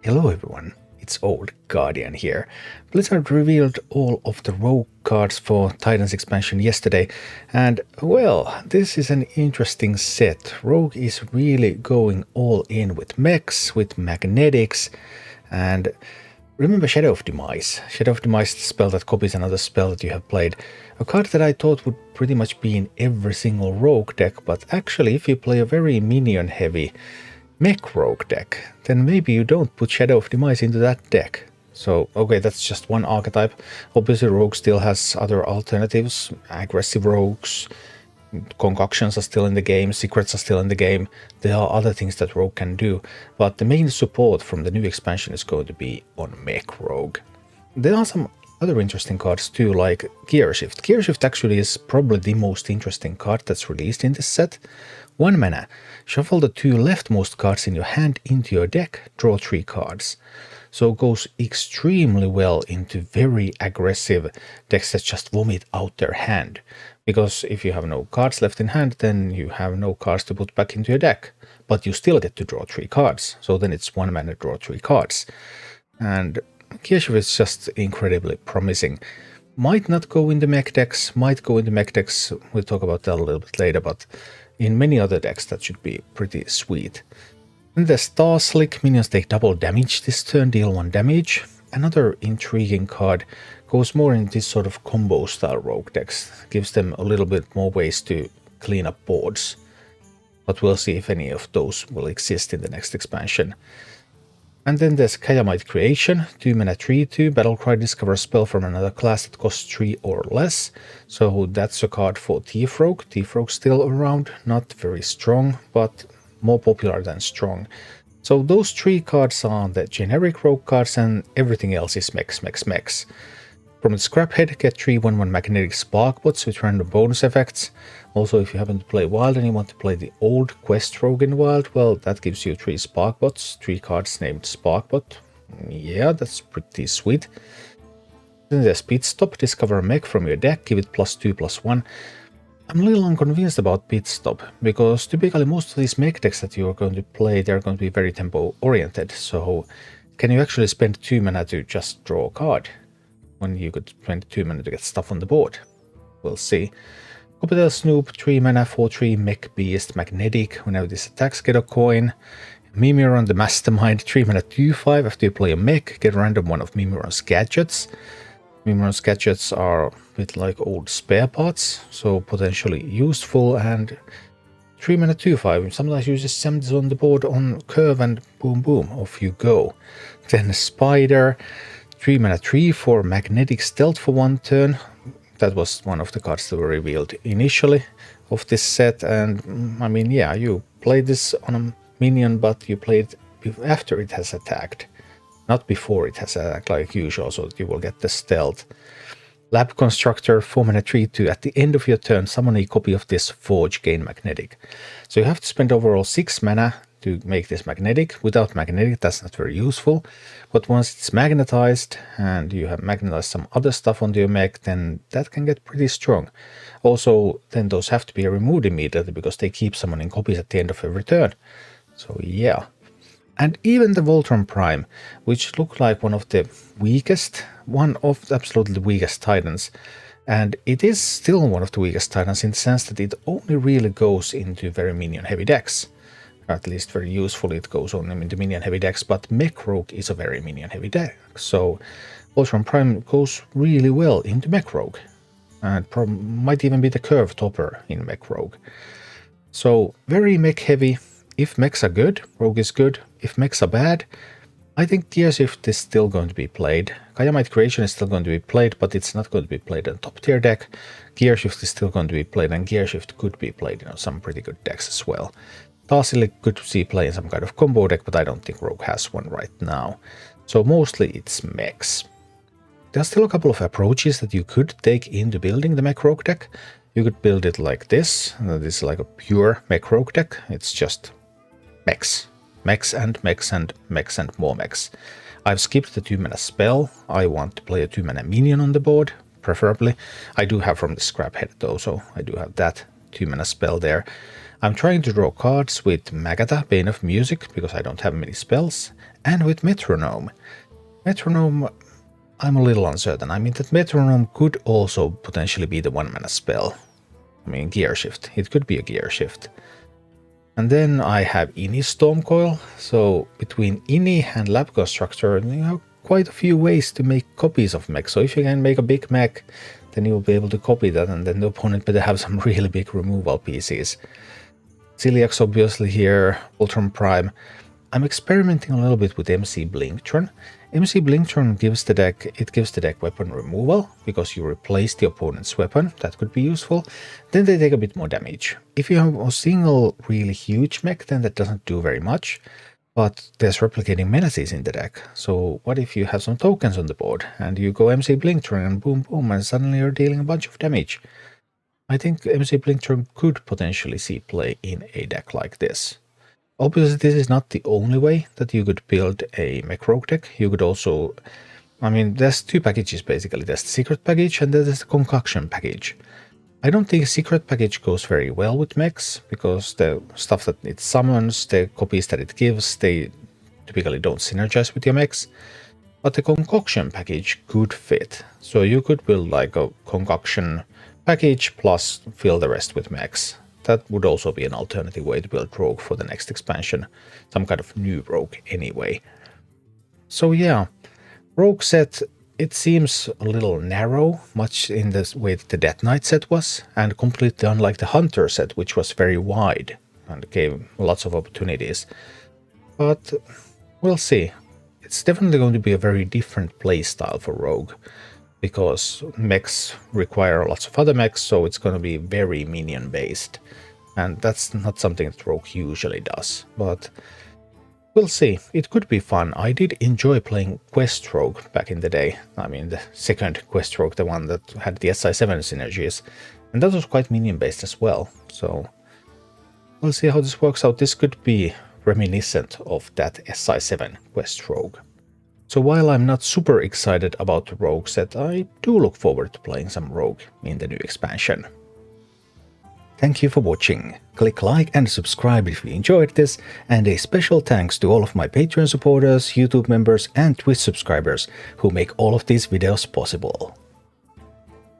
Hello everyone, it's Old Guardian here. Blizzard revealed all of the Rogue cards for Titans expansion yesterday, and well, this is an interesting set. Rogue is really going all in with mechs, with magnetics, and remember Shadow of Demise. Shadow of Demise is the spell that copies another spell that you have played. A card that I thought would pretty much be in every single Rogue deck, but actually if you play a very minion heavy Mech Rogue deck, then maybe you don't put Shadow of Demise into that deck. So, okay, that's just one archetype. Obviously, Rogue still has other alternatives. Aggressive Rogues, concoctions are still in the game, secrets are still in the game. There are other things that Rogue can do, but the main support from the new expansion is going to be on Mech Rogue. There are some other interesting cards too, like Gear Shift. Gear Shift actually is probably the most interesting card that's released in this set. 1 mana. Shuffle the 2 leftmost cards in your hand into your deck, draw 3 cards. So it goes extremely well into very aggressive decks that just vomit out their hand. Because if you have no cards left in hand, then you have no cards to put back into your deck. But you still get to draw 3 cards. So then it's 1 mana, draw 3 cards. And Gear Shift is just incredibly promising. Might not go in the mech decks, might go in the mech decks. We'll talk about that a little bit later, but in many other decks that should be pretty sweet. And the Star Slick minions take double damage this turn, deal 1 damage. Another intriguing card goes more in this sort of combo style Rogue decks, gives them a little bit more ways to clean up boards. But we'll see if any of those will exist in the next expansion. And then there's Kayamite Creation, 2 mana 3/2, Battlecry, discover a spell from another class that costs 3 or less. So that's a card for Thief Rogue. Thief Rogue still around, not very strong, but more popular than strong. So those 3 cards are the generic Rogue cards and everything else is mechs. From the scrap head, get 3 1/1 magnetic Sparkbots with random bonus effects. Also, if you happen to play Wild and you want to play the old Quest Rogue in Wild, well, that gives you 3 Sparkbots, 3 cards named Sparkbot. Yeah, that's pretty sweet. Then there's Pit Stop, discover a mech from your deck, give it +2/+1. I'm a little unconvinced about Pit Stop, because typically most of these mech decks that you are going to play, they're going to be very tempo oriented. So can you actually spend 2 mana to just draw a card, when you could spend 2 mana to get stuff on the board? We'll see. Copytail Snoop, 3 mana 4/3 Mech Beast Magnetic. Whenever this attacks, get a coin. Mimiron the Mastermind, 3 mana 2/5. After you play a mech, get a random one of Mimiron's gadgets. Mimiron's gadgets are a bit like old spare parts, so potentially useful. And 3 mana 2/5. Sometimes you just send this on the board on curve and boom boom, off you go. Then Spider, 3 mana 3/4 Magnetic Stealth for 1 turn. That was one of the cards that were revealed initially of this set, and I mean, yeah, you play this on a minion, but you play it after it has attacked, not before it has attacked like usual, so that you will get the stealth. Lab Constructor, 4 mana 3/2. At the end of your turn, summon a copy of this Forge, gain magnetic. So you have to spend overall 6 mana to make this magnetic. Without magnetic, that's not very useful. But once it's magnetized and you have magnetized some other stuff onto your mech, then that can get pretty strong. Also, then those have to be removed immediately because they keep summoning copies at the end of every turn. So yeah. And even the Voltron Prime, which looked like one of the absolutely weakest Titans. And it is still one of the weakest Titans in the sense that it only really goes into very minion heavy decks. At least very usefully it goes on into minion heavy decks, but Mech Rogue is a very minion heavy deck. So Voltron Prime goes really well into Mech Rogue. And might even be the curve topper in Mech Rogue. So very mech heavy. If mechs are good, Rogue is good. If mechs are bad, I think Gear Shift is still going to be played. Kayamite Creation is still going to be played, but it's not going to be played in a top tier deck. Gear Shift is still going to be played, and Gear Shift could be played in some pretty good decks as well. Tarsili could see play in some kind of combo deck, but I don't think Rogue has one right now. So mostly it's mechs. There are still a couple of approaches that you could take into building the Mech Rogue deck. You could build it like this. This is like a pure Mech Rogue deck. It's just mechs. Mechs and mechs and mechs and more mechs. I've skipped the 2 mana spell. I want to play a 2 mana minion on the board, preferably. I do have from the scrap head though, so I do have that 2 mana spell there. I'm trying to draw cards with Magatha, Bane of Music, because I don't have many spells, and with Metronome. Metronome, I'm a little uncertain. I mean, that Metronome could also potentially be the one-mana spell. I mean, gear shift. It could be a gear shift. And then I have Ini Stormcoil. So between Ini and Lab Constructor, you have quite a few ways to make copies of mech. So if you can make a big mech, then you'll be able to copy that, and then the opponent better have some really big removal pieces. Celiax obviously here, Ultron Prime. I'm experimenting a little bit with MC Blingtron. MC Blingtron gives the deck weapon removal, because you replace the opponent's weapon. That could be useful. Then they take a bit more damage. If you have a single really huge mech, then that doesn't do very much. But there's replicating menaces in the deck. So what if you have some tokens on the board, and you go MC Blingtron and boom boom, and suddenly you're dealing a bunch of damage. I think MC Blingtron could potentially see play in a deck like this. Obviously, this is not the only way that you could build a Mech Rogue deck. You could also, I mean, there's two packages basically. There's the secret package and there's the concoction package. I don't think secret package goes very well with mechs, because the stuff that it summons, the copies that it gives, they typically don't synergize with your mechs. But the concoction package could fit. So you could build like a concoction package plus fill the rest with mechs. That would also be an alternative way to build Rogue for the next expansion. Some kind of new Rogue anyway. So yeah, Rogue set, it seems a little narrow, much in the way that the Death Knight set was, and completely unlike the Hunter set, which was very wide and gave lots of opportunities. But we'll see. It's definitely going to be a very different playstyle for Rogue, because mechs require lots of other mechs, so it's going to be very minion based. And that's not something that Rogue usually does, but we'll see. It could be fun. I did enjoy playing Quest Rogue back in the day. I mean, the second Quest Rogue, the one that had the SI7 synergies, and that was quite minion based as well. So we'll see how this works out. This could be reminiscent of that SI7 Quest Rogue. So while I'm not super excited about the Rogue set, I do look forward to playing some Rogue in the new expansion. Thank you for watching. Click like and subscribe if you enjoyed this, and a special thanks to all of my Patreon supporters, YouTube members and Twitch subscribers who make all of these videos possible.